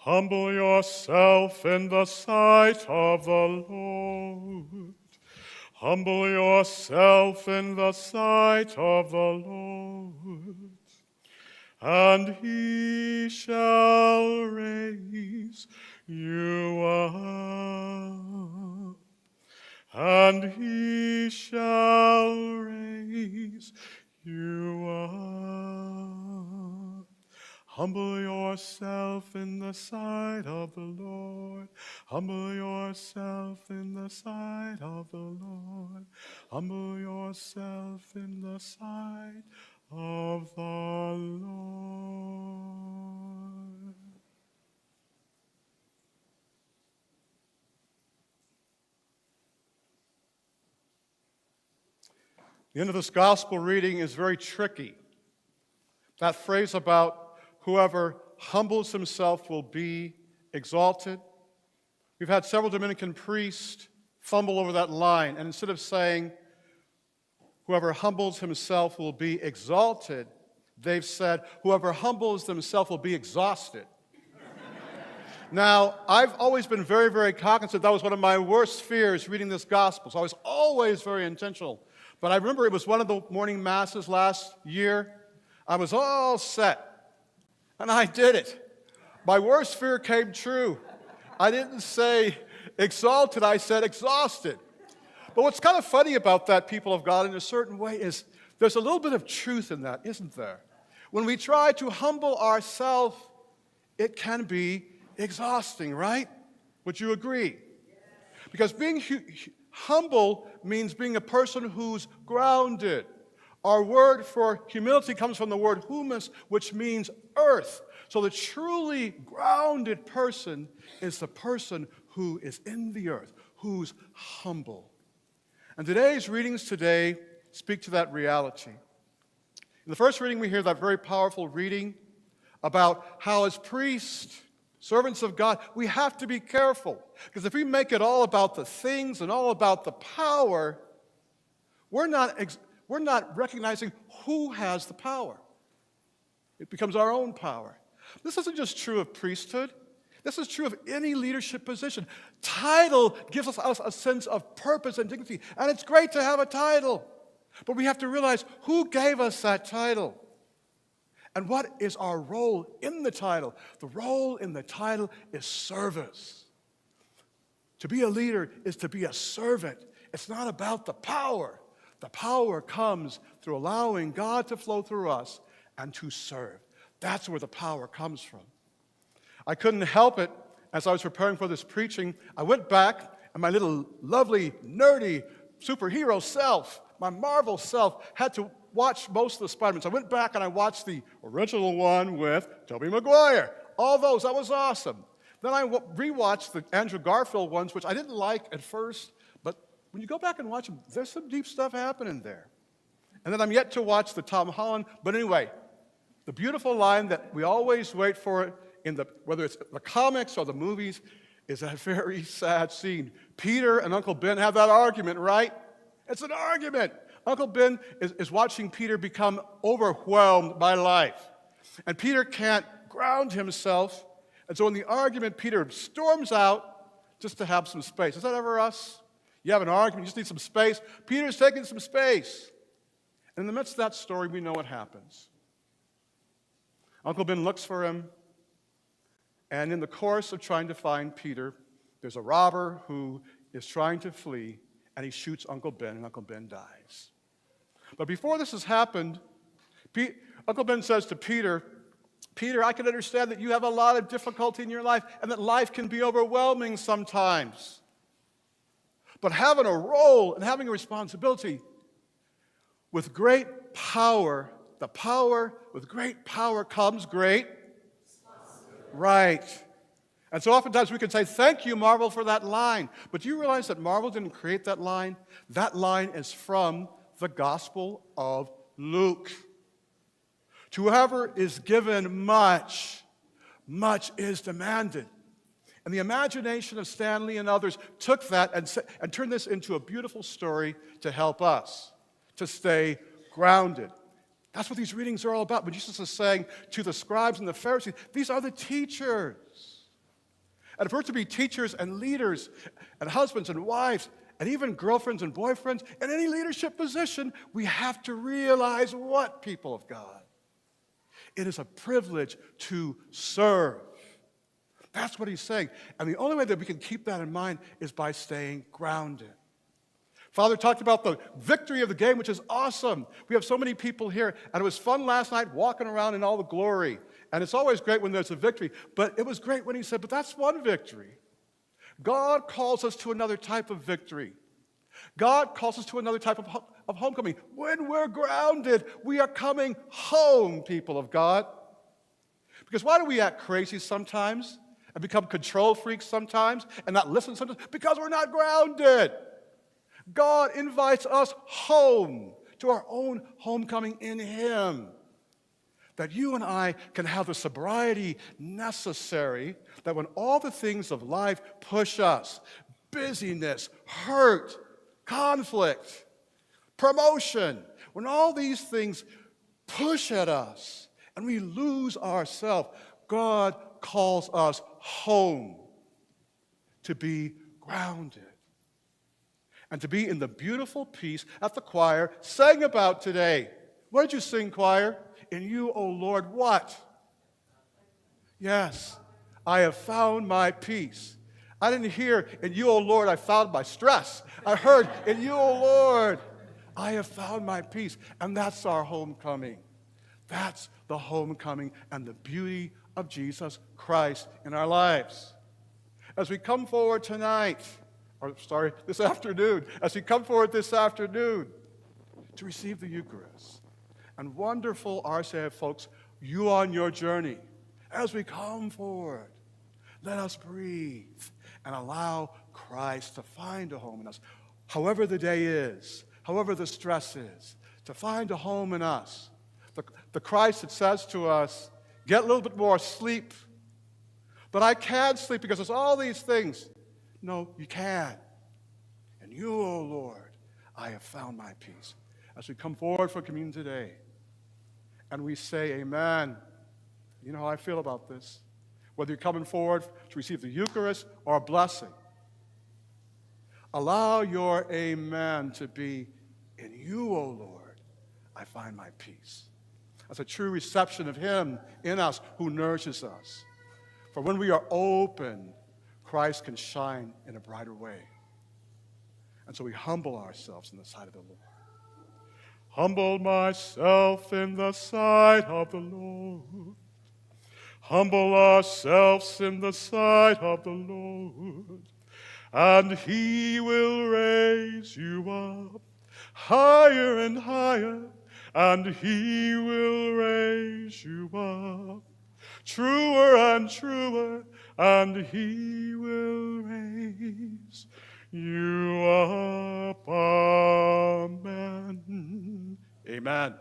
Humble yourself in the sight of the Lord. Humble yourself in the sight of the Lord, and he shall raise you up, and he shall raise you up. Humble yourself in the sight of the Lord. Humble yourself in the sight of the Lord. Humble yourself in the sight of the Lord. The end of this gospel reading is very tricky. That phrase about whoever humbles himself will be exalted. We've had several Dominican priests fumble over that line, and instead of saying, whoever humbles himself will be exalted, they've said, whoever humbles themselves will be exhausted. Now, I've always been very, very cognizant. That was one of my worst fears reading this gospel, so I was always very intentional. But I remember it was one of the morning masses last year. I was all set. And I did it. My worst fear came true. I didn't say exalted, I said exhausted. But what's kind of funny about that, people of God, in a certain way, is there's a little bit of truth in that, isn't there? When we try to humble ourselves, it can be exhausting, right? Would you agree? Because being humble means being a person who's grounded. Our word for humility comes from the word humus, which means earth. So the truly grounded person is the person who is in the earth, who's humble. And today's readings today speak to that reality. In the first reading, we hear that very powerful reading about how as priests, servants of God, we have to be careful. Because if we make it all about the things and all about the power, we're not recognizing who has the power. It becomes our own power. This isn't just true of priesthood. This is true of any leadership position. Title gives us a sense of purpose and dignity, and it's great to have a title. But we have to realize who gave us that title and what is our role in the title. The role in the title is service. To be a leader is to be a servant. It's not about the power. The power comes through allowing God to flow through us and to serve. That's where the power comes from. I couldn't help it as I was preparing for this preaching. I went back, and my little lovely, nerdy superhero self, my Marvel self, had to watch most of the Spider-Man. So I went back and I watched the original one with Tobey Maguire. All those, that was awesome. Then I rewatched the Andrew Garfield ones, which I didn't like at first, but when you go back and watch them, there's some deep stuff happening there. And then I'm yet to watch the Tom Holland, but anyway, the beautiful line that we always wait for whether it's the comics or the movies, is that very sad scene. Peter and Uncle Ben have that argument, right? It's an argument. Uncle Ben is watching Peter become overwhelmed by life. And Peter can't ground himself. And so in the argument, Peter storms out just to have some space. Is that ever us? You have an argument, you just need some space. Peter's taking some space. And in the midst of that story, we know what happens. Uncle Ben looks for him. And in the course of trying to find Peter, there's a robber who is trying to flee, and he shoots Uncle Ben, and Uncle Ben dies. But before this has happened, Uncle Ben says to Peter, Peter, I can understand that you have a lot of difficulty in your life, and that life can be overwhelming sometimes. But having a role and having a responsibility with great power, with great power comes great. Right. And so oftentimes we can say, thank you, Marvel, for that line. But do you realize that Marvel didn't create that line? That line is from the Gospel of Luke. To whoever is given much, much is demanded. And the imagination of Stanley and others took that and turned this into a beautiful story to help us to stay grounded. That's what these readings are all about. When Jesus is saying to the scribes and the Pharisees, these are the teachers. And if we're to be teachers and leaders and husbands and wives and even girlfriends and boyfriends in any leadership position, we have to realize what, people of God? It is a privilege to serve. That's what he's saying. And the only way that we can keep that in mind is by staying grounded. Father talked about the victory of the game, which is awesome. We have so many people here, and it was fun last night walking around in all the glory. And it's always great when there's a victory, but it was great when he said, but that's one victory. God calls us to another type of victory. God calls us to another type of homecoming. When we're grounded, we are coming home, people of God. Because why do we act crazy sometimes and become control freaks sometimes and not listen sometimes? Because we're not grounded. God invites us home to our own homecoming in Him. That you and I can have the sobriety necessary that when all the things of life push us, busyness, hurt, conflict, promotion, when all these things push at us and we lose ourselves, God calls us home to be grounded and to be in the beautiful peace that the choir sang about today. What did you sing, choir? In you, O Lord, what? Yes, I have found my peace. I didn't hear, in you, O Lord, I found my stress. I heard, in you, O Lord, I have found my peace. And that's our homecoming. That's the homecoming and the beauty of Jesus Christ in our lives. As we come forward this afternoon, as we come forward this afternoon to receive the Eucharist, and wonderful RCF folks, you on your journey, as we come forward, let us breathe and allow Christ to find a home in us. However the day is, however the stress is, to find a home in us. The Christ that says to us, get a little bit more sleep. But I can't sleep because there's all these things. No, you can. And you, O Lord, I have found my peace. As we come forward for communion today, and we say amen. You know how I feel about this. Whether you're coming forward to receive the Eucharist or a blessing, allow your amen to be, in you, O Lord, I find my peace. That's a true reception of Him in us who nourishes us. For when we are open, Christ can shine in a brighter way. And so we humble ourselves in the sight of the Lord. Humble myself in the sight of the Lord. Humble ourselves in the sight of the Lord, and He will raise you up higher and higher, and He will raise you up truer and truer, and He will raise you up. Amen. Amen.